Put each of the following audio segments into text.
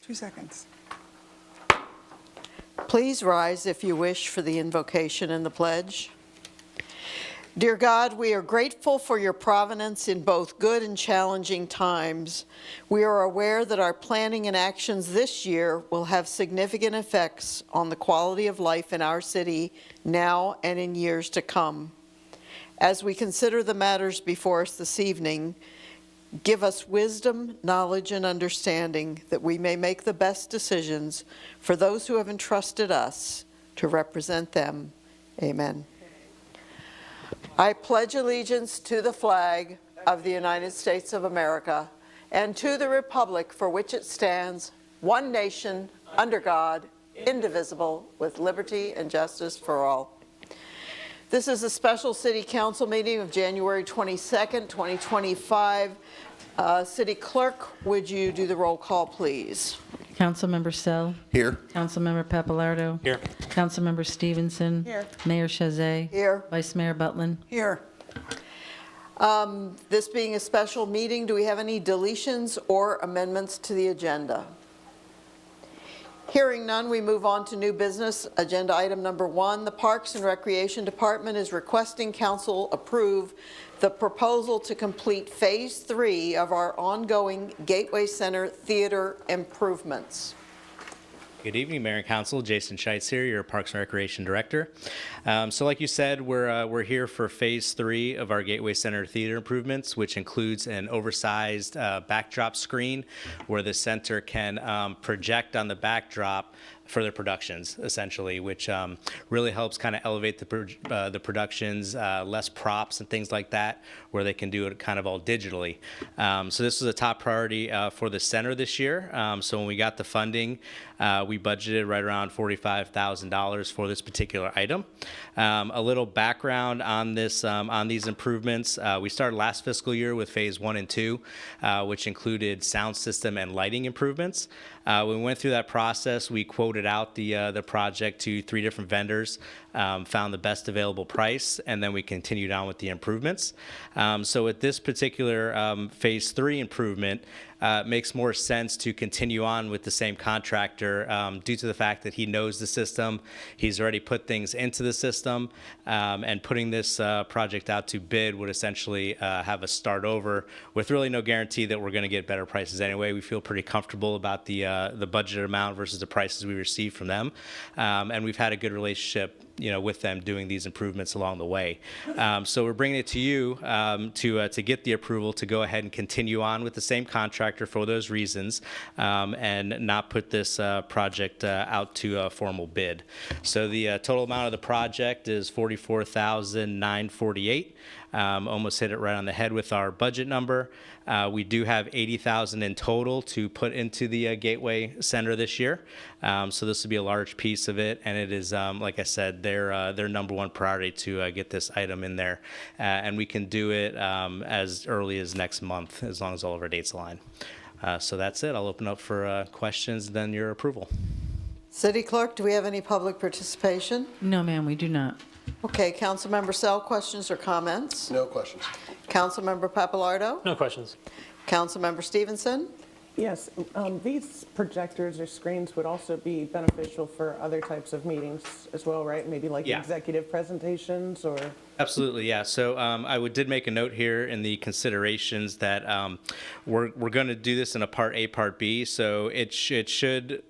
2 seconds. Please rise if you wish for the invocation and the pledge. Dear God, we are grateful for your providence in both good and challenging times. We are aware that our planning and actions this year will have significant effects on the quality of life in our city now and in years to come. As we consider the matters before us this evening, give us wisdom, knowledge, and understanding that we may make the best decisions for those who have entrusted us to represent them. Amen. I pledge allegiance to the flag of the United States of America and to the republic for which it stands, one nation, under God, indivisible, with liberty and justice for all. This is a special City Council meeting of January 22nd, 2025. City Clerk, would you do the roll call, please? Councilmember Sell. Here. Councilmember Papalardo. Here. Councilmember Stevenson. Here. Mayor Chazet. Here. Vice Mayor Butlin. Here. This being a special meeting, do we have any deletions or amendments to the agenda? Hearing none, we move on to new business. Agenda item number 1, the Parks and Recreation Department is requesting council approve the proposal to complete Phase 3 of our ongoing Gateway Center theater improvements. Good evening, Mayor and Council. Jason Scheitz here, your Parks and Recreation Director. So like you said, we're here for Phase 3 of our Gateway Center theater improvements, which includes an oversized backdrop screen where the center can project on the backdrop for their productions, essentially, which really helps kind of elevate the productions, less props and things like that, where they can do it kind of all digitally. So this was a top priority for the center this year. So when we got the funding, we budgeted right around $45,000 for this particular item. A little background on this, on these improvements. We started last fiscal year with Phase 1 and 2, which included sound system and lighting improvements. When we went through that process, we quoted out the project to 3 different vendors, found the best available price, and then we continued on with the improvements. So with this particular Phase 3 improvement, it makes more sense to continue on with the same contractor due to the fact that he knows the system. He's already put things into the system, and putting this project out to bid would essentially have us start over with really no guarantee that we're going to get better prices anyway. We feel pretty comfortable about the budgeted amount versus the prices we received from them, and we've had a good relationship, with them doing these improvements along the way. So we're bringing it to you to get the approval to go ahead and continue on with the same contractor for those reasons, and not put this project out to a formal bid. So the total amount of the project is $44,948. Almost hit it right on the head with our budget number. We do have $80,000 in total to put into the Gateway Center this year. So this will be a large piece of it, and it is, like I said, their number one priority to get this item in there. And we can do it as early as next month, as long as all of our dates align. So that's it. I'll open up for questions, then your approval. City Clerk, do we have any public participation? No, ma'am, we do not. Okay, Councilmember Sell, questions or comments? No questions. Councilmember Papalardo? No questions. Councilmember Stevenson? Yes, these projectors or screens would also be beneficial for other types of meetings as well, right? Maybe like Yeah. executive presentations or? Absolutely, yeah. So did make a note here in the considerations that we're going to do this in a Part A, Part B. So it should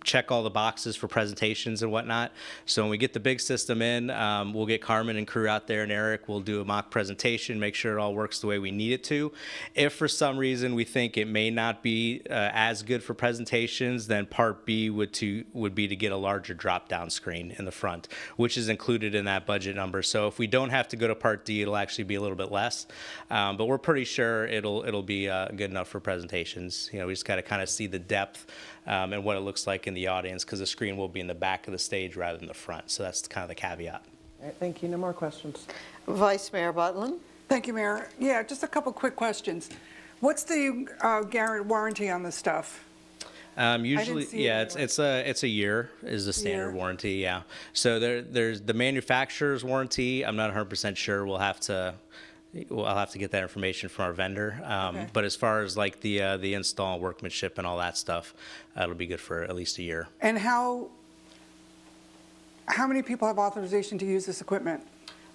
check all the boxes for presentations and whatnot. So when we get the big system in, we'll get Carmen and crew out there, and Eric will do a mock presentation, make sure it all works the way we need it to. If for some reason we think it may not be as good for presentations, then Part B would be to get a larger drop-down screen in the front, which is included in that budget number. So if we don't have to go to Part D, it'll actually be a little bit less, but we're pretty sure it'll be good enough for presentations. We just got to kind of see the depth and what it looks like in the audience, because the screen will be in the back of the stage rather than the front. So that's kind of the caveat. All right, thank you. No more questions. Vice Mayor Butlin? Thank you, Mayor. Yeah, just a couple quick questions. What's the warranty on this stuff? Usually, see yeah, it it's a year is the standard warranty. Yeah. So there's the manufacturer's warranty. I'm not 100% sure. We'll have to, well, I'll have to get that information from our vendor. Okay. But as far as like the install workmanship and all that stuff, it'll be good for at least a year. And how many people have authorization to use this equipment?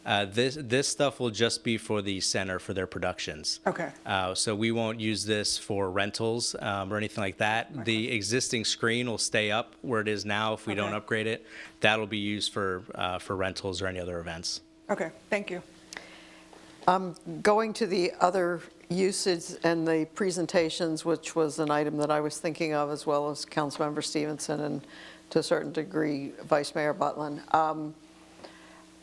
This stuff will just be for the center for their productions. Okay. So we won't use this for rentals or anything like that. The existing screen will stay up where it is now if we don't Okay. upgrade it. That'll be used for rentals or any other events. Okay, thank you. Going to the other usage and the presentations, which was an item that I was thinking of, as well as Councilmember Stevenson and to a certain degree, Vice Mayor Butlin.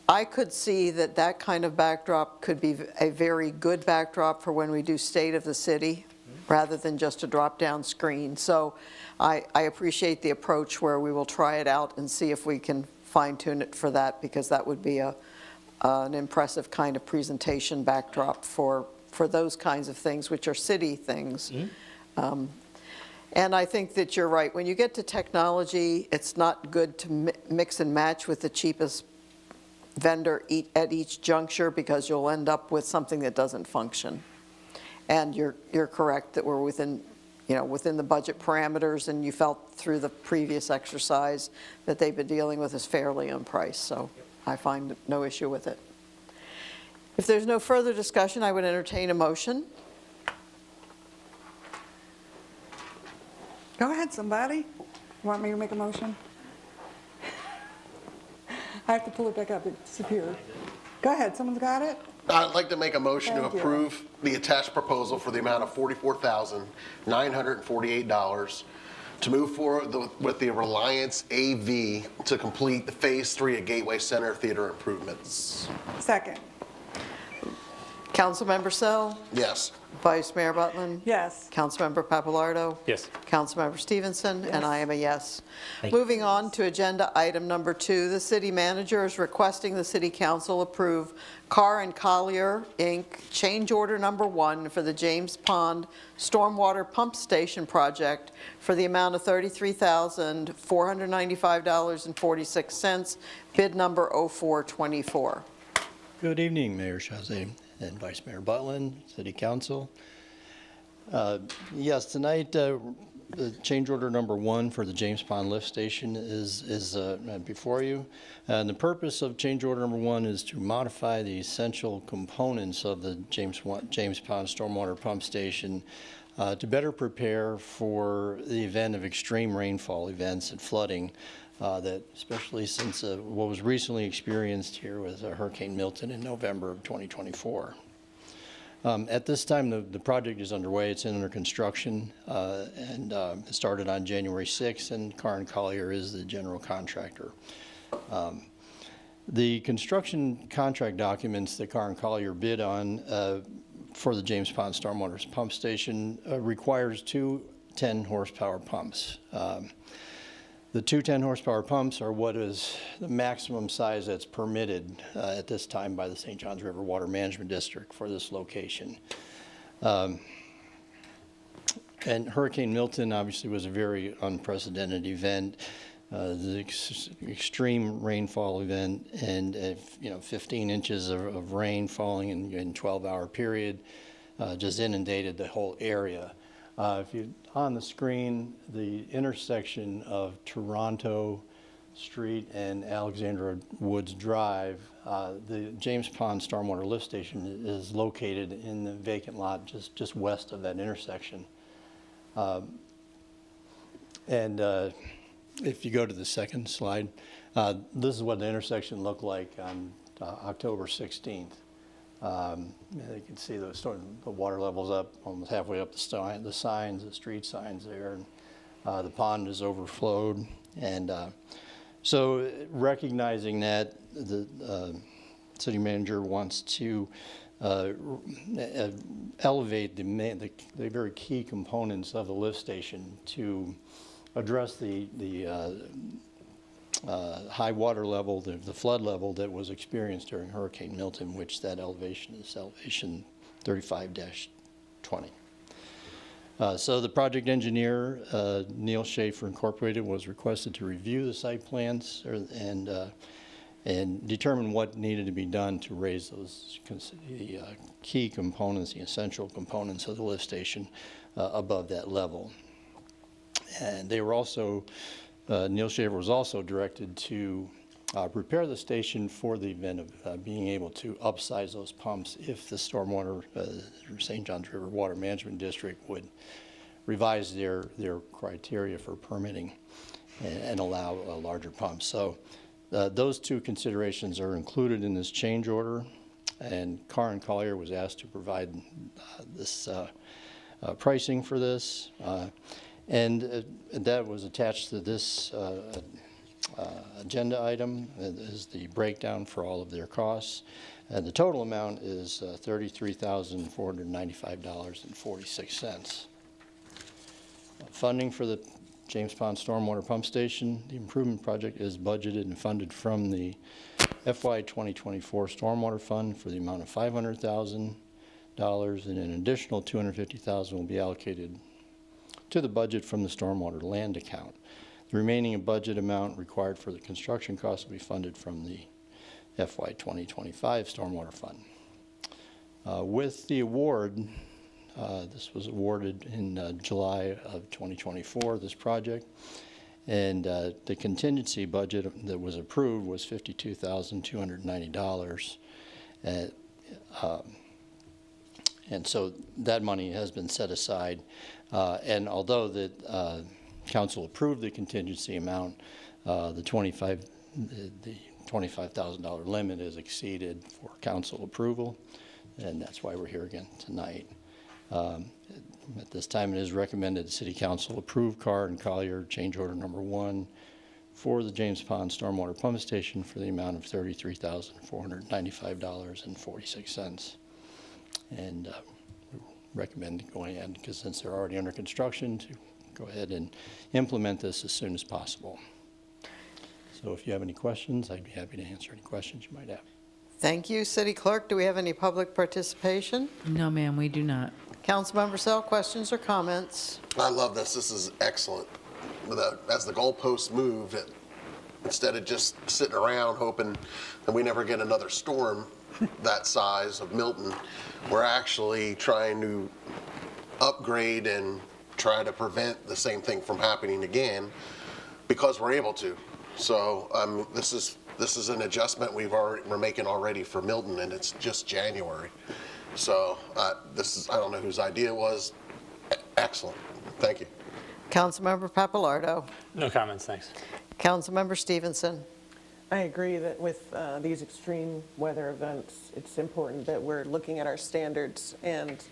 I could see that that kind of backdrop could be a very good backdrop for when we do State of the City, rather than just a drop-down screen. So I appreciate the approach where we will try it out and see if we can fine-tune it for that, because that would be an impressive kind of presentation backdrop for those kinds of things, which are city things. And I think that you're right. When you get to technology, it's not good to mix and match with the cheapest vendor at each juncture, because you'll end up with something that doesn't function. And you're correct that we're within the budget parameters, and you felt through the previous exercise that they've been dealing with is fairly on price, so I find no issue with it. If there's no further discussion, I would entertain a motion. Go ahead, somebody. Want me to make a motion? I have to pull it back up, it disappeared. Go ahead, someone's got it? I'd like to make a motion to Thank you. approve the attached proposal for the amount of $44,948 to move forward with the Reliance AV to complete the Phase 3 at Gateway Center Theater improvements. Second. Councilmember Sell, Yes. Vice Mayor Butlin, Yes. Councilmember Papalardo. Yes. Councilmember Stevenson, and I am a yes. Thank you. Moving on to agenda item number 2, the city manager is requesting the city council approve Carr and Collier, Inc., change order number 1 for the James Pond Stormwater Pump Station project for the amount of $33,495.46, bid number 0424. Good evening, Mayor Chazé and Vice Mayor Butlin, City Council. Yes, tonight, the change order number 1 for the James Pond Lift Station is before you. And the purpose of change order number 1 is to modify the essential components of the James Pond Stormwater Pump Station to better prepare for the event of extreme rainfall events and flooding. That especially since what was recently experienced here with Hurricane Milton in November of 2024. At this time, the project is underway. It's under construction and it started on January 6th, and Carr and Collier is the general contractor. The construction contract documents that Carr and Collier bid on for the James Pond Stormwater Pump Station requires 2 10-horsepower pumps. The 2 10-horsepower pumps are what is the maximum size that's permitted at this time by the St. Johns River Water Management District for this location. And Hurricane Milton obviously was a very unprecedented event. The extreme rainfall event, and 15 inches of rain falling in a 12-hour period just inundated the whole area. If you on the screen, the intersection of Toronto Street and Alexandra Woods Drive, the James Pond Stormwater Lift Station is located in the vacant lot just west of that intersection. If you go to the second slide, this is what the intersection looked like on October 16th. You can see the water level's up almost halfway up the signs, the street signs there, and the pond is overflowed. And so recognizing that, the city manager wants to elevate the very key components of the lift station to address the high water level, the flood level that was experienced during Hurricane Milton, which that elevation is elevation 35-20. So the project engineer, Neil Schaefer Incorporated, was requested to review the site plans and and determine what needed to be done to raise those the key components, the essential components of the lift station above that level. And they were also, Neil Shaver was also directed to prepare the station for the event of being able to upsize those pumps if the stormwater, St. Johns River Water Management District would revise their criteria for permitting and allow larger pumps. So those two considerations are included in this change order, and Carr and Collier was asked to provide this pricing for this, and that was attached to this agenda item is the breakdown for all of their costs. And the total amount is $33,495.46. Funding for the James Pond Stormwater Pump Station, the improvement project is budgeted and funded from the FY 2024 Stormwater Fund for the amount of $500,000, and an additional $250,000 will be allocated to the budget from the Stormwater Land Account. The remaining budget amount required for the construction costs will be funded from the FY 2025 Stormwater Fund. With the award, this was awarded in July of 2024, this project, and the contingency budget that was approved was $52,290. And so that money has been set aside. And although the council approved the contingency amount, the $25,000 limit is exceeded for council approval, and that's why we're here again tonight. At this time, it is recommended the City Council approve Carr and Collier change order number 1 for the James Pond Stormwater Pump Station for the amount of $33,495.46. And we recommend going ahead, because since they're already under construction, to go ahead and implement this as soon as possible. So if you have any questions, I'd be happy to answer any questions you might have. Thank you. City Clerk, do we have any public participation? No, ma'am, we do not. Councilmember Sell, questions or comments? I love this. This is excellent. As the goalposts moved, instead of just sitting around hoping that we never get another storm that size of Milton, we're actually trying to upgrade and try to prevent the same thing from happening again because we're able to. So this is an adjustment we're making already for Milton, and it's just January. So this is, I don't know whose idea it was. Excellent. Thank you. Councilmember Papalardo. No comments, thanks. Councilmember Stevenson. I agree that with these extreme weather events, it's important that we're looking at our standards and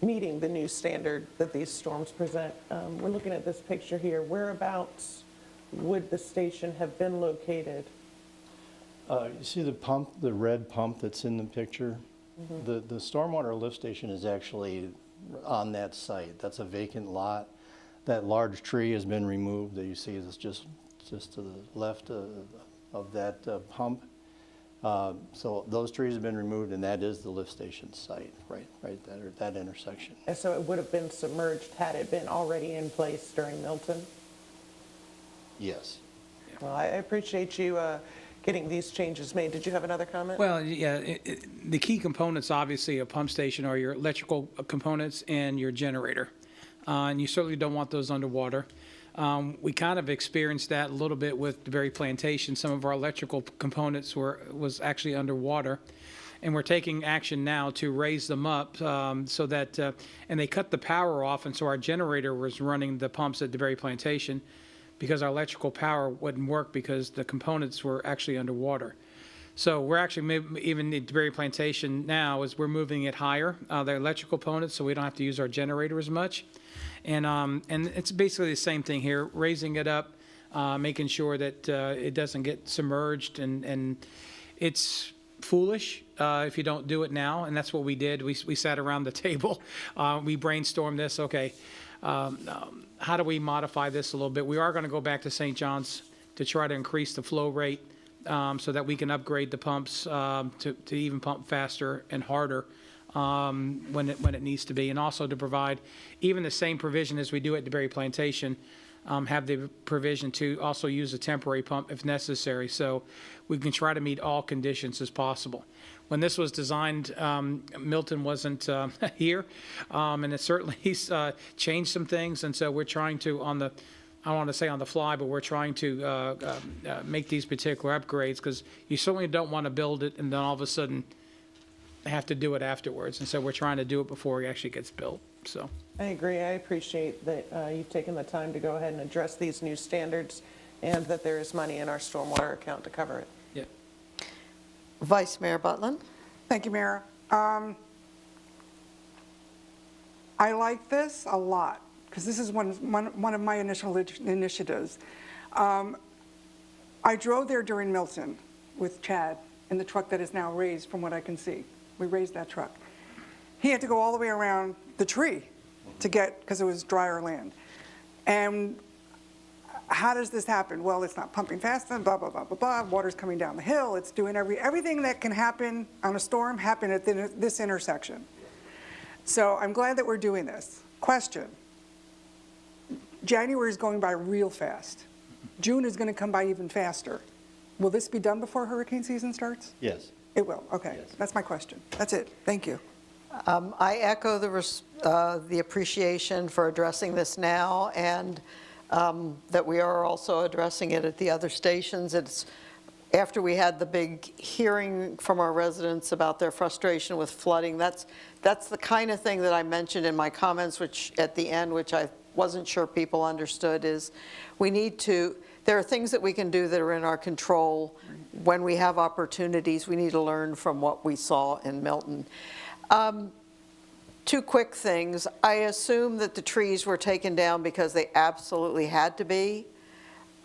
meeting the new standard that these storms present. We're looking at this picture here. Whereabouts would the station have been located? You see the pump, the red pump that's in the picture? Mm-hmm. The stormwater lift station is actually on that site. That's a vacant lot. That large tree has been removed that you see is just to the left of that pump. So those trees have been removed, and that is the lift station site, right there, that intersection. And so it would have been submerged had it been already in place during Milton? Yes. Well, I appreciate you getting these changes made. Did you have another comment? Well, yeah, the key components, obviously, of pump station are your electrical components and your generator. And you certainly don't want those underwater. We kind of experienced that a little bit with the Berry Plantation. Some of our electrical components was actually underwater. And we're taking action now to raise them up so that, and they cut the power off, and so our generator was running the pumps at the Berry Plantation because our electrical power wouldn't work because the components were actually underwater. So we're actually, even at Berry Plantation now, is we're moving it higher, the electrical components, so we don't have to use our generator as much. And it's basically the same thing here, raising it up, making sure that it doesn't get submerged, and it's foolish if you don't do it now, and that's what we did. We sat around the table, we brainstormed this, okay, how do we modify this a little bit? We are going to go back to St. John's to try to increase the flow rate so that we can upgrade the pumps to even pump faster and harder when it needs to be, and also to provide even the same provision as we do at the Berry Plantation have the provision to also use a temporary pump if necessary. So we can try to meet all conditions as possible. When this was designed, Milton wasn't here, and it certainly changed some things. And so we're trying to, I don't want to say on the fly, but we're trying to make these particular upgrades, because you certainly don't want to build it and then all of a sudden have to do it afterwards. And so we're trying to do it before it actually gets built. So I agree. I appreciate that you've taken the time to go ahead and address these new standards and that there is money in our stormwater account to cover it. yeah. Vice Mayor Butlin? Thank you, Mayor. I like this a lot, because this is one of my initial initiatives. I drove there during Milton with Chad in the truck that is now raised, from what I can see. We raised that truck. He had to go all the way around the tree to get, because it was drier land. And how does this happen? Well, it's not pumping fast enough, blah, blah, blah, blah, blah. Water's coming down the hill. It's doing everything that can happen on a storm happened at this intersection. So I'm glad that we're doing this. Question. January is going by real fast. June is going to come by even faster. Will this be done before hurricane season starts? Yes. It will, okay. Yes. That's my question. That's it. Thank you. I echo the appreciation for addressing this now, and that we are also addressing it at the other stations. It's after we had the big hearing from our residents about their frustration with flooding. That's the kind of thing that I mentioned in my comments, which at the end, which I wasn't sure people understood, is there are things that we can do that are in our control. When we have opportunities, we need to learn from what we saw in Milton. Two quick things. I assume that the trees were taken down because they absolutely had to be.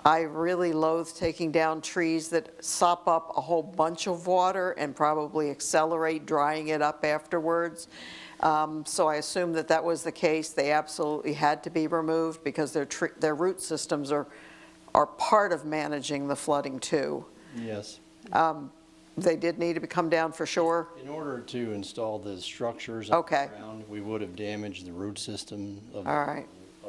I really loathe taking down trees that sop up a whole bunch of water and probably accelerate drying it up afterwards. So I assume that that was the case. They absolutely had to be removed because their root systems are part of managing the flooding too. Yes. They did need to come down for sure. In order to install the structures Okay. on the ground, we would have damaged the root system of All right.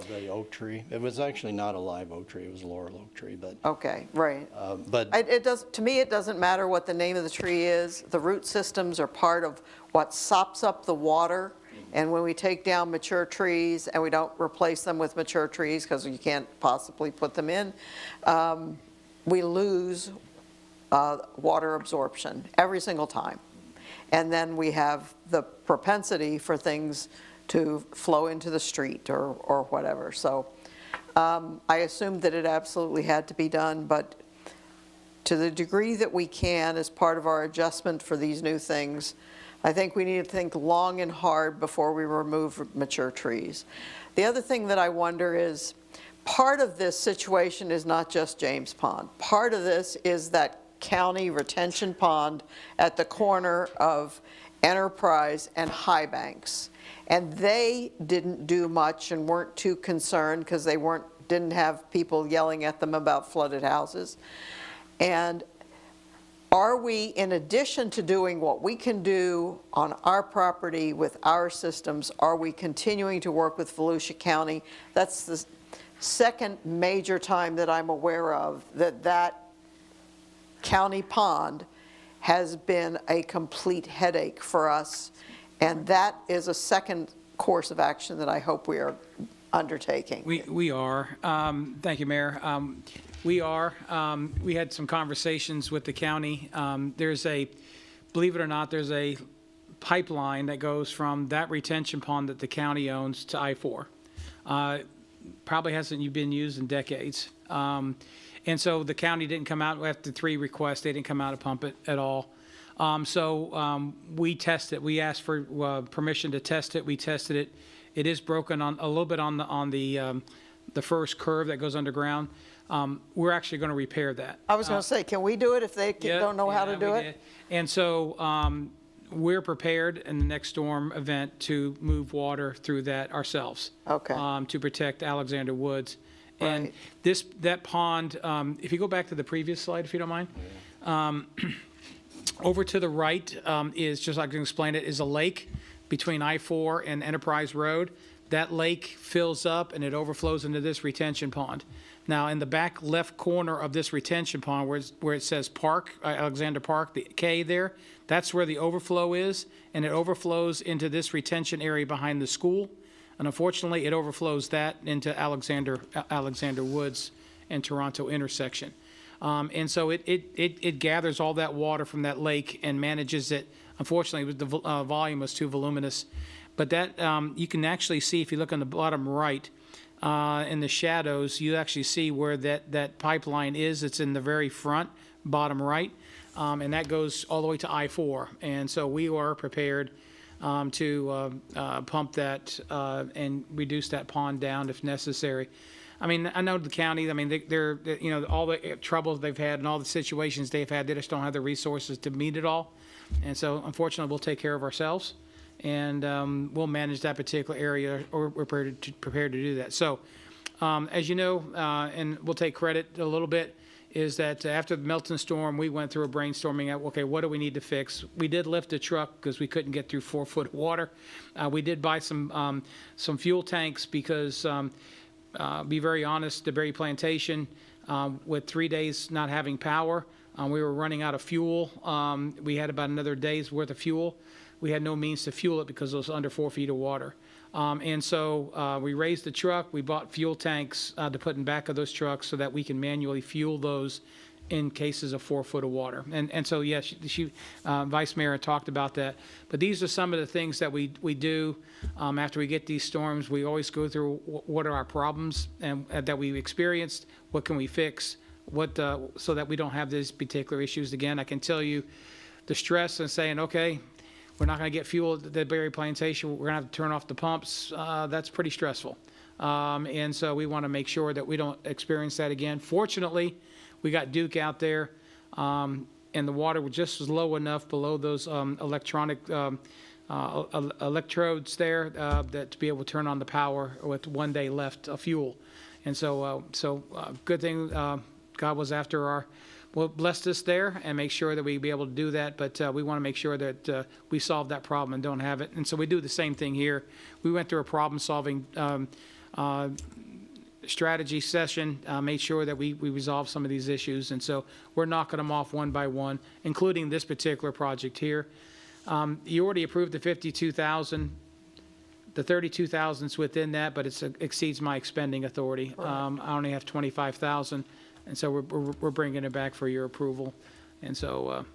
the oak tree. It was actually not a live oak tree, it was a laurel oak tree, but, Okay, right. but To me, it doesn't matter what the name of the tree is. The root systems are part of what sops up the water. And when we take down mature trees and we don't replace them with mature trees because you can't possibly put them in, we lose water absorption every single time. And then we have the propensity for things to flow into the street or whatever. So I assumed that it absolutely had to be done, but to the degree that we can as part of our adjustment for these new things, I think we need to think long and hard before we remove mature trees. The other thing that I wonder is, part of this situation is not just James Pond. Part of this is that county retention pond at the corner of Enterprise and High Banks. And they didn't do much and weren't too concerned because they didn't have people yelling at them about flooded houses. And are we, in addition to doing what we can do on our property with our systems, are we continuing to work with Volusia County? That's the second major time that I'm aware of that county pond has been a complete headache for us. And that is a second course of action that I hope we are undertaking. We are. Thank you, Mayor. We are. We had some conversations with the county. Believe it or not, there's a pipeline that goes from that retention pond that the county owns to I-4. Probably hasn't been used in decades. And so the county didn't come out after 3 requests. They didn't come out to pump it at all. So we tested. We asked for permission to test it. We tested it. It is broken a little bit on the first curve that goes underground. We're actually going to repair that. I was going to say, can we do it if they don't know how to do we it? did. And so we're prepared in the next storm event to move water through that ourselves. Okay. To protect Alexander Woods. And Right. that pond, if you go back to the previous slide, if you don't mind. Over to the right is, just like I explained it, is a lake between I-4 and Enterprise Road. that lake fills up and it overflows into this retention pond. Now, in the back left corner of this retention pond, where it says Park, Alexander Park, the K there, that's where the overflow is, and it overflows into this retention area behind the school. And unfortunately, it overflows that into Alexander Woods and Toronto intersection. And so it gathers all that water from that lake and manages it. Unfortunately, the volume was too voluminous. But that, you can actually see, if you look on the bottom right, in the shadows, you actually see where that pipeline is. It's in the very front, bottom right, and that goes all the way to I-4. And so we are prepared to pump that and reduce that pond down if necessary. I mean, I know the county, I mean, they're you know, all the troubles they've had and all the situations they've had, they just don't have the resources to meet it all. And so unfortunately, we'll take care of ourselves, and we'll manage that particular area, or we're prepared to do that. So, as you know, and we'll take credit a little bit, is that after the Milton storm, we went through a brainstorming at, okay, what do we need to fix? We did lift a truck because we couldn't get through 4 foot of water. We did buy some fuel tanks because, be very honest, the Berry Plantation, with 3 days not having power, we were running out of fuel. We had about another day's worth of fuel. We had no means to fuel it because it was under 4 feet of water. And so we raised the truck. We bought fuel tanks to put in back of those trucks so that we can manually fuel those in cases of 4 foot of water. And so, yes, Vice Mayor talked about that. But these are some of the things that we do after we get these storms. We always go through what are our problems and that we've experienced, what can we fix, so that we don't have these particular issues again. I can tell you the stress and saying, okay, we're not going to get fuel at the Berry Plantation, we're going to have to turn off the pumps, that's pretty stressful. And so we want to make sure that we don't experience that again. Fortunately, we got Duke out there, and the water was just low enough below those electronic electrodes there that to be able to turn on the power with 1 day left of fuel. And so, good thing God was after blessed us there and make sure that we be able to do that. But we want to make sure that we solve that problem and don't have it. And so we do the same thing here. We went through a problem-solving strategy session, made sure that we resolve some of these issues. And so we're knocking them off one by one, including this particular project here. You already approved the 52,000. The 32,000's within that, but it exceeds my expending authority. I only have 25,000, and so we're bringing it back for your approval. And so,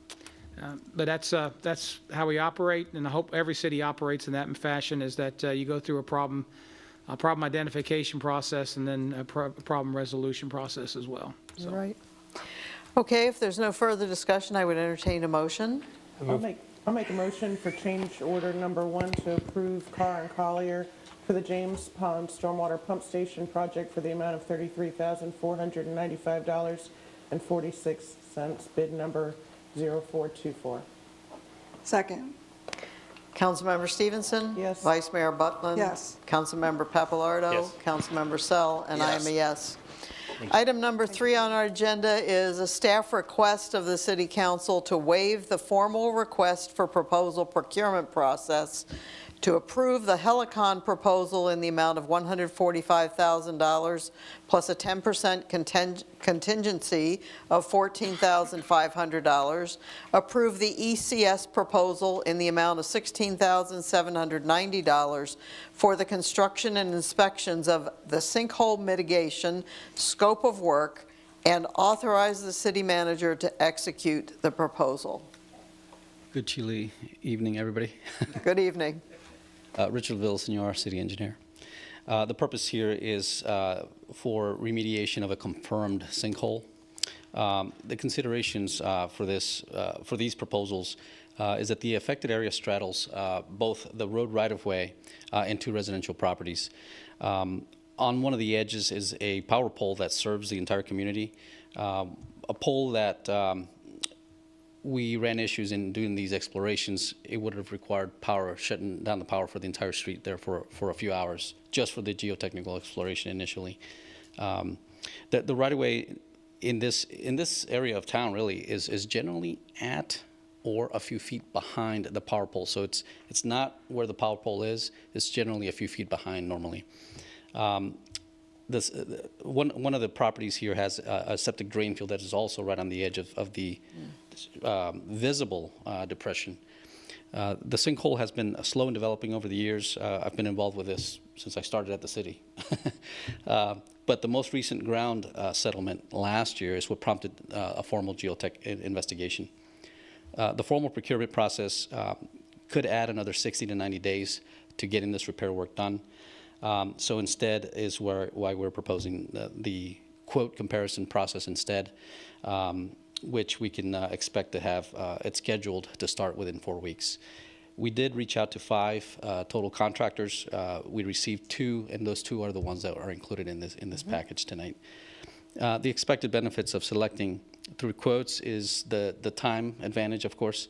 but that's how we operate, and I hope every city operates in that fashion. Is that you go through a problem identification process and then a problem resolution process as well. So. Right. Okay, if there's no further discussion, I would entertain a motion. I'll make a motion for change order number 1 to approve Carr and Collier for the James Pond Stormwater Pump Station project for the amount of $33,495.46, bid number 0424. Second. Councilmember Stevenson? Yes. Vice Mayor Butland? Yes. Councilmember Papalardo? Yes. Councilmember Sell? And I am a Yes. yes. Item number 3 on our agenda is a staff request of the City Council to waive the formal request for proposal procurement process to approve the Helicon proposal in the amount of $145,000 plus a 10% contingency of $14,500, approve the ECS proposal in the amount of $16,790 for the construction and inspections of the sinkhole mitigation scope of work, and authorize the city manager to execute the proposal. Good chilly evening, everybody. Good evening. Richard Villasenor, city engineer. The purpose here is for remediation of a confirmed sinkhole. The considerations for these proposals is that the affected area straddles both the road right-of-way and 2 residential properties. On one of the edges is a power pole that serves the entire community, a pole that we ran issues in doing these explorations. It would have required power, shutting down the power for the entire street there for a few hours, just for the geotechnical exploration initially. The right-of-way in this area of town really is generally at or a few feet behind the power pole. So it's not where the power pole is. It's generally a few feet behind normally. One of the properties here has a septic drain field that is also right on the edge of the visible depression. The sinkhole has been slow in developing over the years. I've been involved with this since I started at the city. But the most recent ground settlement last year is what prompted a formal geotech investigation. The formal procurement process could add another 60 to 90 days to getting this repair work done. So instead is why we're proposing the quote comparison process instead, which we can expect to have it scheduled to start within 4 weeks. We did reach out to 5 total contractors. We received 2, and those 2 are the ones that are included in this package tonight. The expected benefits of selecting through quotes is the time advantage, of course,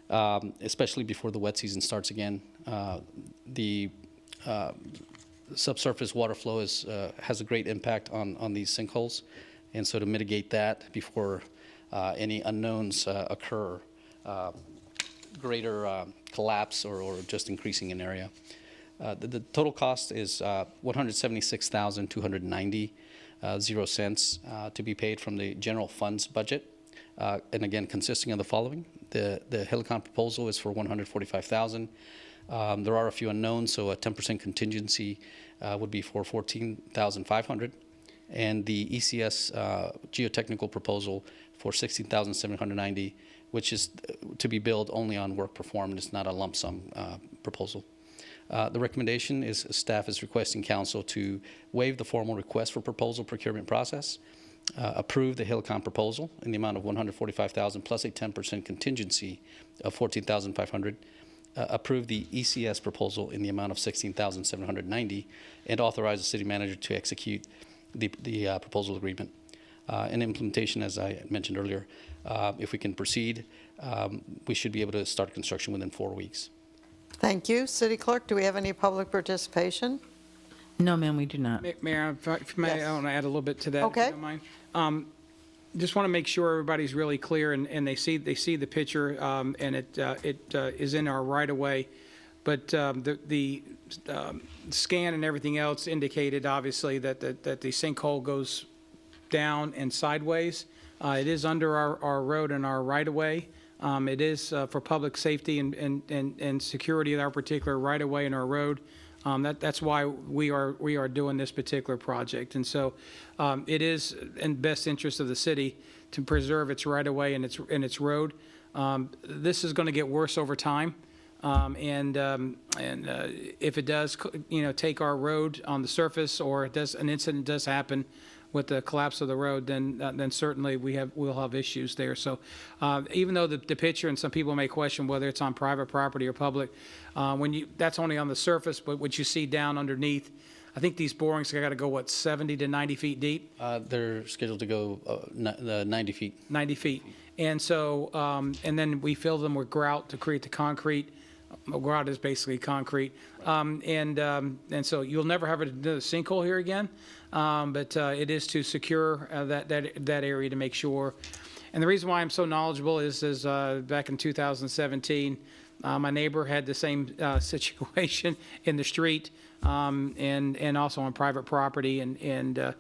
especially before the wet season starts again. The subsurface water flow has a great impact on these sinkholes, and so to mitigate that before any unknowns occur, greater collapse or just increasing in area. The total cost is $176,290, 0 cents to be paid from the general funds budget, and again consisting of the following. The Helicon proposal is for $145,000. There are a few unknowns, so a 10% contingency would be for $14,500, and the ECS geotechnical proposal for $16,790, which is to be billed only on work performed. It's not a lump sum proposal. The recommendation is staff is requesting council to waive the formal request for proposal procurement process, approve the Helicon proposal in the amount of $145,000 plus a 10% contingency of $14,500, approve the ECS proposal in the amount of $16,790, and authorize the city manager to execute the proposal agreement. And implementation, as I mentioned earlier, if we can proceed, we should be able to start construction within 4 weeks. Thank you. City Clerk, do we have any public participation? No, ma'am, we do not. Mayor, if I may, Yes. I want to add a little bit to that. Okay. If you don't mind. Just want to make sure everybody's really clear and they see the picture, and it is in our right of way. But the scan and everything else indicated obviously that the sinkhole goes down and sideways. It is under our road and our right of way. It is for public safety and security of our particular right of way and our road. That's why we are doing this particular project. And so it is in best interest of the city to preserve its right of way and its road. This is going to get worse over time. And if it does, take our road on the surface, or an incident does happen with the collapse of the road, then certainly we'll have issues there. So even though the picture, and some people may question whether it's on private property or public, that's only on the surface, but what you see down underneath, I think these borings got to go 70 to 90 feet deep. They're scheduled to go 90 feet. 90 feet. And so, and then we fill them with grout to create the concrete. Grout is basically concrete. And so you'll never have another sinkhole here again. But it is to secure that area to make sure. And the reason why I'm so knowledgeable is back in 2017, my neighbor had the same situation in the street, and also on private property, and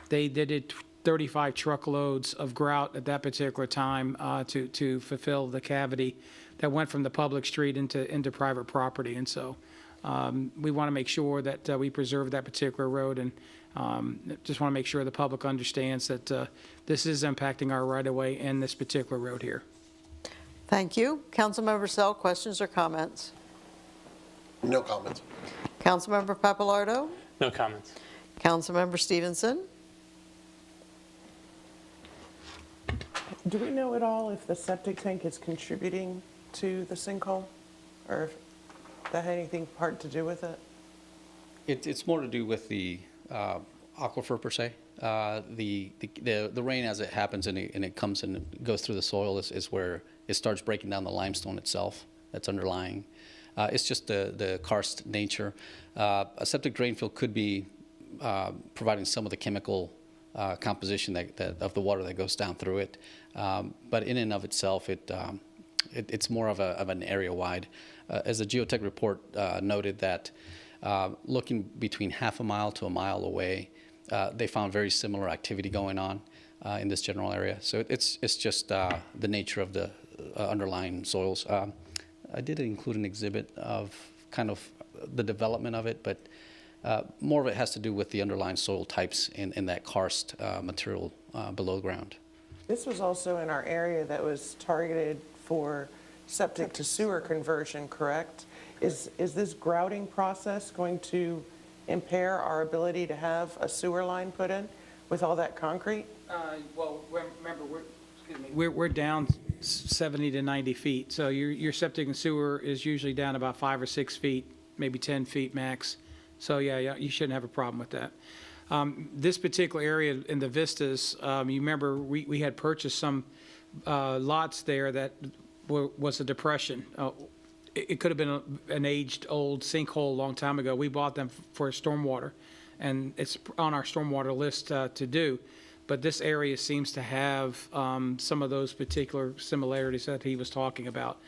they did 35 truckloads of grout at that particular time to fulfill the cavity that went from the public street into private property. And so we want to make sure that we preserve that particular road, and just want to make sure the public understands that this is impacting our right-of-way and this particular road here. Thank you. Councilmember Sell, questions or comments? No comments. Councilmember Papalardo? No comments. Councilmember Stevenson? Do we know at all if the septic tank is contributing to the sinkhole, or if that had anything part to do with it? It's more to do with the aquifer per se. The rain as it happens and it comes and it goes through the soil is where it starts breaking down the limestone itself that's underlying. It's just the karst nature. A septic drain field could be providing some of the chemical composition that of the water that goes down through it, but in and of itself, it's more of an area-wide. As the geotech report noted that looking between half a mile to a mile away, they found very similar activity going on in this general area. So it's just the nature of the underlying soils. I did include an exhibit of kind of the development of it, but more of it has to do with the underlying soil types in that karst material below ground. This was also in our area that was targeted for septic to sewer conversion, correct? Is this grouting process going to impair our ability to have a sewer line put in with all that concrete? Well, remember, we're down 70 to 90 feet, so your septic and sewer is usually down about 5 or 6 feet, maybe 10 feet max. So yeah, you shouldn't have a problem with that. This particular area in the Vistas, you remember we had purchased some lots there that was a depression. It could have been an aged old sinkhole a long time ago. We bought them for stormwater, and it's on our stormwater list to do. But this area seems to have some of those particular similarities that he was talking about.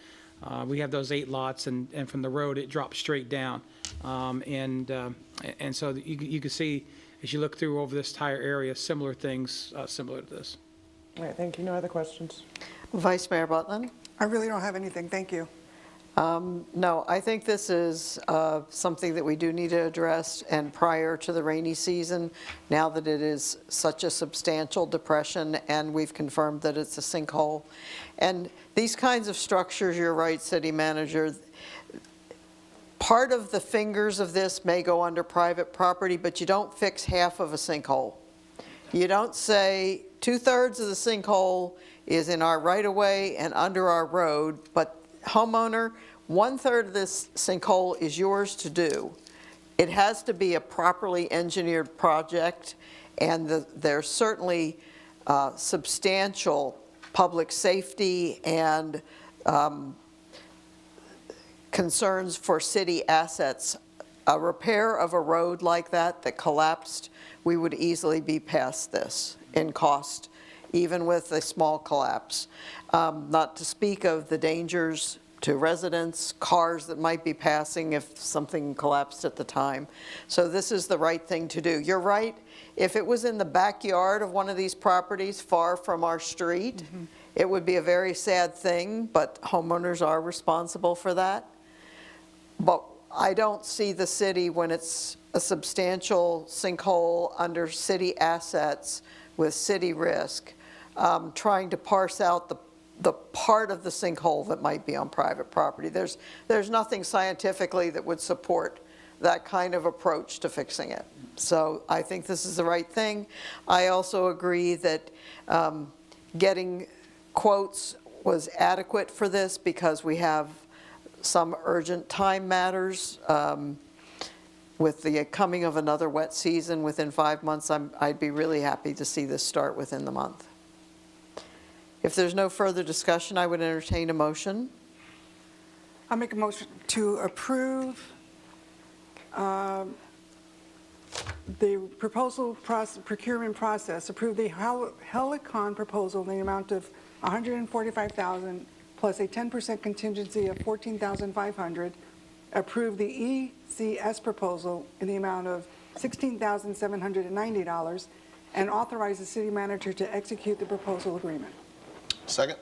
We have those 8 lots, and from the road, it drops straight down. And so you can see, as you look through over this entire area, similar things similar to this. All right, thank you. No other questions? Vice Mayor Butland? I really don't have anything, thank you. No, I think this is something that we do need to address, and prior to the rainy season, now that it is such a substantial depression and we've confirmed that it's a sinkhole. And these kinds of structures, you're right, City Manager, part of the fingers of this may go under private property, but you don't fix half of a sinkhole. You don't say 2/3 of the sinkhole is in our right-of-way and under our road, but homeowner, 1/3 of this sinkhole is yours to do. It has to be a properly engineered project, and there's certainly substantial public safety and concerns for city assets. A repair of a road like that collapsed, we would easily be past this in cost, even with a small collapse. Not to speak of the dangers to residents, cars that might be passing if something collapsed at the time. So this is the right thing to do. You're right, if it was in the backyard of one of these properties far from our street, it would be a very sad thing, but homeowners are responsible for that. But I don't see the city, when it's a substantial sinkhole under city assets with city risk, trying to parse out the part of the sinkhole that might be on private property. There's nothing scientifically that would support that kind of approach to fixing it. So I think this is the right thing. I also agree that getting quotes was adequate for this because we have some urgent time matters. With the coming of another wet season within 5 months, I'd be really happy to see this start within the month. If there's no further discussion, I would entertain a motion. I'll make a motion to approve the procurement process, approve the Helicon proposal in the amount of $145,000 plus a 10% contingency of $14,500, approve the ECS proposal in the amount of $16,790, and authorize the city manager to execute the proposal agreement. Second?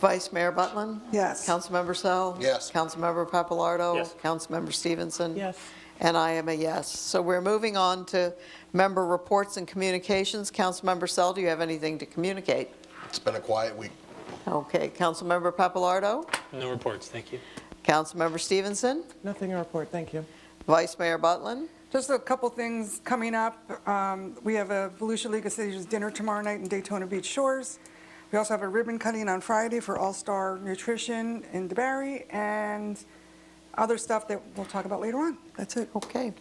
Vice Mayor Butland? Yes. Councilmember Sell? Yes. Councilmember Papalardo? Yes. Councilmember Stevenson? Yes. And I am a yes. So we're moving on to member reports and communications. Councilmember Sell, do you have anything to communicate? It's been a quiet week. Okay, Councilmember Papalardo? No reports, thank you. Councilmember Stevenson? Nothing to report, thank you. Vice Mayor Butland? Just a couple things coming up. We have a Volusia League of Cities dinner tomorrow night in Daytona Beach Shores. We also have a ribbon cutting on Friday for All-Star Nutrition in DeBarry, and other stuff that we'll talk about later on. That's it. Okay.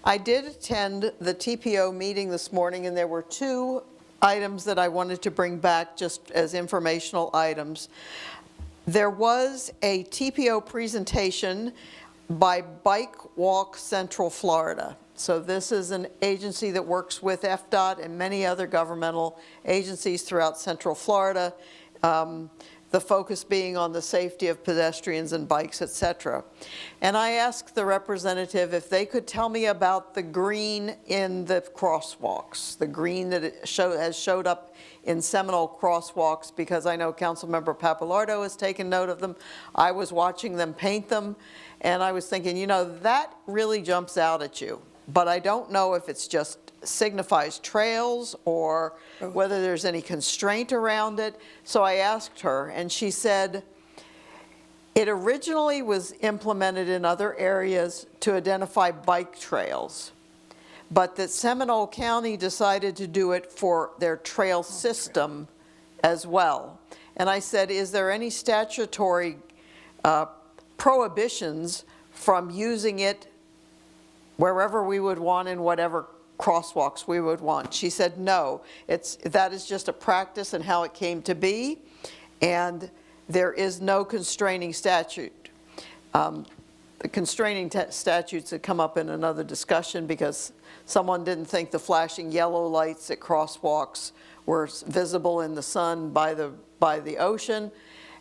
I did attend the TPO meeting this morning, and there were 2 items that I wanted to bring back just as informational items. There was a TPO presentation by Bike Walk Central Florida. So this is an agency that works with FDOT and many other governmental agencies throughout Central Florida. The the focus being on the safety of pedestrians and bikes, et cetera. And I asked the representative if they could tell me about the green in the crosswalks, the green that has showed up in Seminole crosswalks, because I know Councilmember Papalardo has taken note of them. I was watching them paint them, and I was thinking, you know, that really jumps out at you. But I don't know if it's just signifies trails or whether there's any constraint around it. So I asked her, and she said it originally was implemented in other areas to identify bike trails, but that Seminole County decided to do it for their trail system as well. And I said, is there any statutory prohibitions from using it wherever we would want in whatever crosswalks we would want? She said, no, that is just a practice and how it came to be, and there is no constraining statute. The constraining statutes had come up in another discussion because someone didn't think the flashing yellow lights at crosswalks were visible in the sun by the ocean,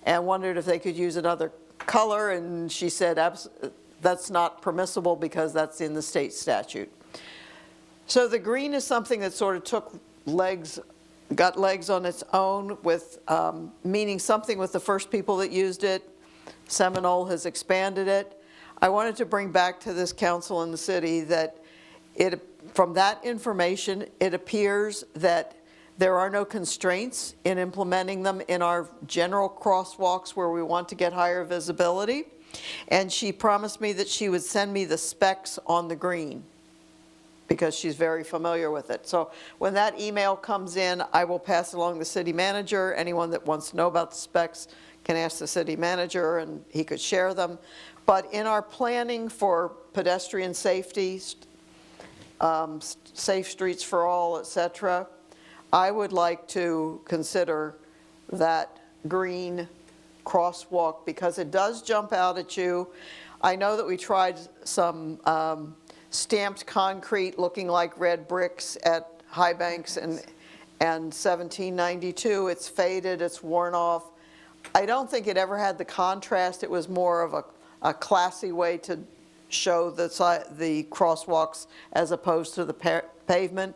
and wondered if they could use another color, and she said that's not permissible because that's in the state statute. So the green is something that sort of got legs on its own, with meaning something with the first people that used it. Seminole has expanded it. I wanted to bring back to this council and the city that from that information, it appears that there are no constraints in implementing them in our general crosswalks where we want to get higher visibility. And she promised me that she would send me the specs on the green, because she's very familiar with it. So when that email comes in, I will pass along the city manager. Anyone that wants to know about the specs can ask the city manager and he could share them. But in our planning for pedestrian safety, safe streets for all, et cetera, I would like to consider that green crosswalk because it does jump out at you. I know that we tried some stamped concrete looking like red bricks at High Banks and 1792. It's faded, it's worn off. I don't think it ever had the contrast. It was more of a classy way to show the crosswalks as opposed to the pavement.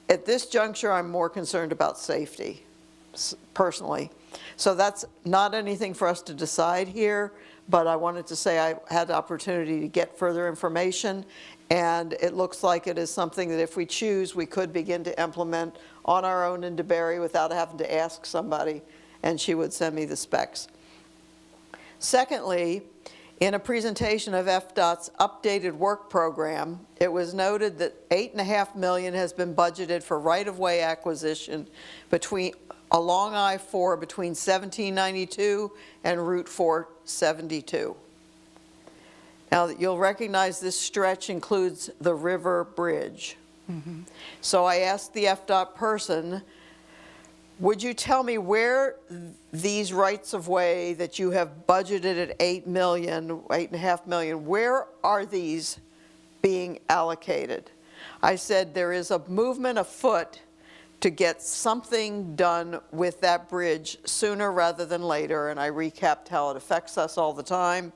At this juncture, I'm more concerned about safety, personally. So that's not anything for us to decide here, but I wanted to say I had the opportunity to get further information, and it looks like it is something that if we choose, we could begin to implement on our own in DeBary without having to ask somebody, and she would send me the specs. Secondly, in a presentation of FDOT's updated work program, it was noted that $8.5 million has been budgeted for right-of-way acquisition along I-4 between 1792 and Route 472. Now, you'll recognize this stretch includes the River Bridge. Mm-hmm. So I asked the FDOT person, would you tell me where these rights-of-way that you have budgeted at $8.5 million, where are these being allocated? I said there is a movement afoot to get something done with that bridge sooner rather than later, and I recapped how it affects us all the time,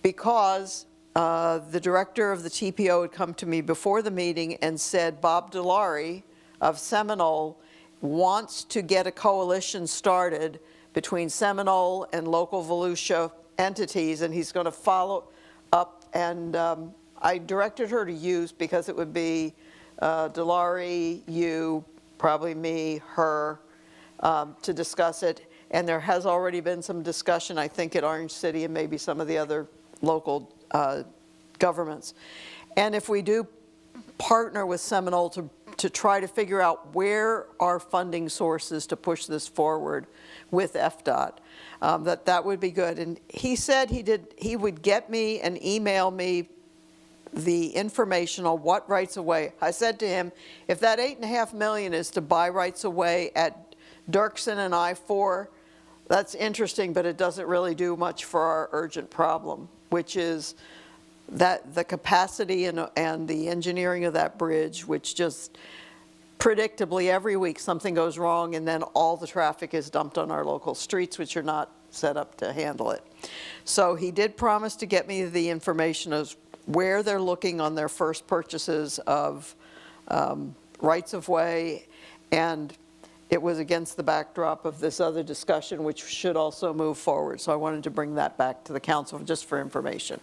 because the director of the TPO had come to me before the meeting and said Bob Delary of Seminole wants to get a coalition started between Seminole and local Volusia entities, and he's going to follow up. And I directed her to use, because it would be Delary, you, probably me, her, to discuss it. And there has already been some discussion, I think, at Orange City and maybe some of the other local governments. And if we do partner with Seminole to try to figure out where are funding sources to push this forward with FDOT, that would be good. And he said he would get me and email me the information on what rights of way. I said to him, if that $8.5 million is to buy rights of way at Dirksen and I-4, that's interesting, but it doesn't really do much for our urgent problem, which is that the capacity and the engineering of that bridge, which just predictably, every week, something goes wrong, and then all the traffic is dumped on our local streets, which are not set up to handle it. So he did promise to get me the information of where they're looking on their first purchases of rights-of-way, and it was against the backdrop of this other discussion, which should also move forward. So I wanted to bring that back to the council just for information.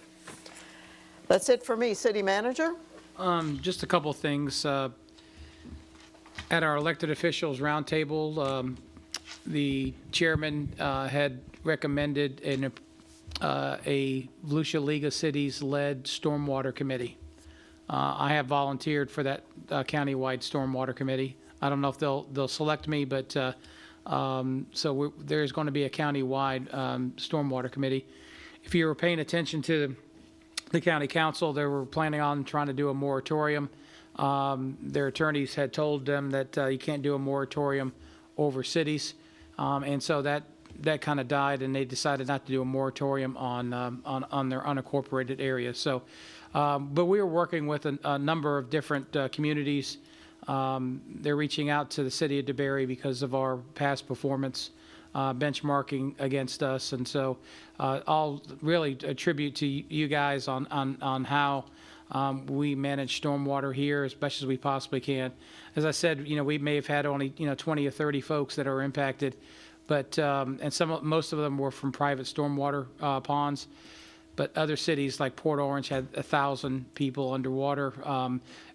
That's it for me. City Manager? Just a couple of things. At our elected officials roundtable, the chairman had recommended a Volusia League of Cities-led stormwater committee. I have volunteered for that countywide stormwater committee. I don't know if they'll select me, but so there's going to be a countywide stormwater committee. If you were paying attention to the county council, they were planning on trying to do a moratorium. Their attorneys had told them that you can't do a moratorium over cities, and so that kind of died, and they decided not to do a moratorium on their unincorporated areas. So, but we were working with a number of different communities. They're reaching out to the city of DeBary because of our past performance, benchmarking against us, and so I'll really attribute to you guys on how we manage stormwater here as best as we possibly can. As I said, we may have had only 20 or 30 folks that are impacted, but and most of them were from private stormwater ponds. But other cities like Port Orange had 1,000 people underwater,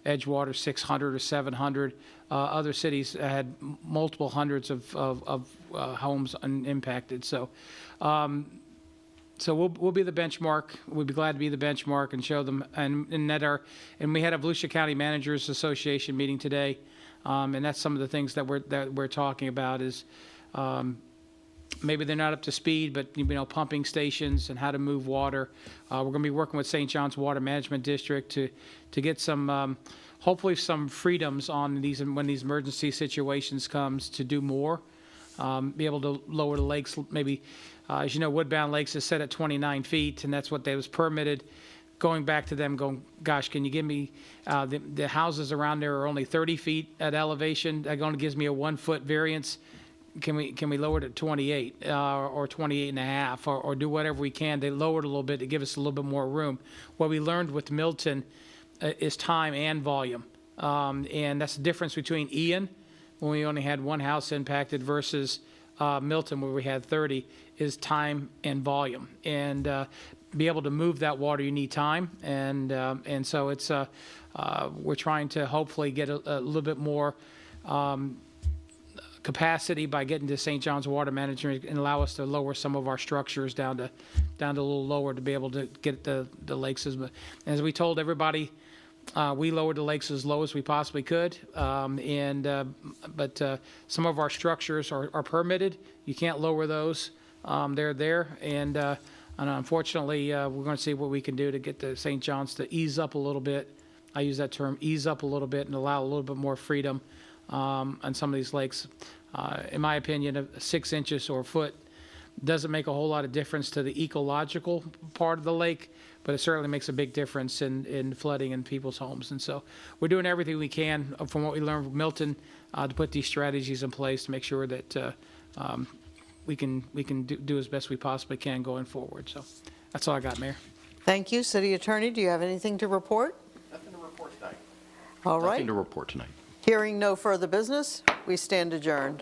Edgewater 600 or 700. Other cities had multiple hundreds of homes unimpacted. So, so we'll be the benchmark. We'd be glad to be the benchmark and show them. And we had a Volusia County Managers Association meeting today, and that's some of the things that we're talking about is. Maybe they're not up to speed, but pumping stations and how to move water. We're going to be working with St. John's Water Management District to get some, hopefully some freedoms on these when these emergency situations comes to do more. Be able to lower the lakes. Maybe, as you know, Woodbound Lakes is set at 29 feet, and that's what they was permitted. Going back to them, going, gosh, can you give me the houses around there are only 30 feet at elevation. That only gives me a 1 foot variance. Can we lower it to 28 or 28 and a half or do whatever we can to lower it a little bit to give us a little bit more room? What we learned with Milton is time and volume. And that's the difference between Ian, when we only had one house impacted, versus Milton, where we had 30, is time and volume. And be able to move that water, you need time. And so it's we're trying to hopefully get a little bit more capacity by getting to St. John's Water Management and allow us to lower some of our structures down to a little lower to be able to get the lakes as we told everybody, we lowered the lakes as low as we possibly could. But some of our structures are permitted. You can't lower those. They're there. And unfortunately, we're going to see what we can do to get the St. John's to ease up a little bit. I use that term, ease up a little bit, and allow a little bit more freedom on some of these lakes. In my opinion, 6 inches or a foot doesn't make a whole lot of difference to the ecological part of the lake, but it certainly makes a big difference in flooding in people's homes. And so we're doing everything we can from what we learned from Milton to put these strategies in place to make sure that we can do as best we possibly can going forward. So that's all I got, Mayor. Thank you. City Attorney, do you have anything to report? Nothing to report tonight. All right. Nothing to report tonight. Hearing no further business, we stand adjourned.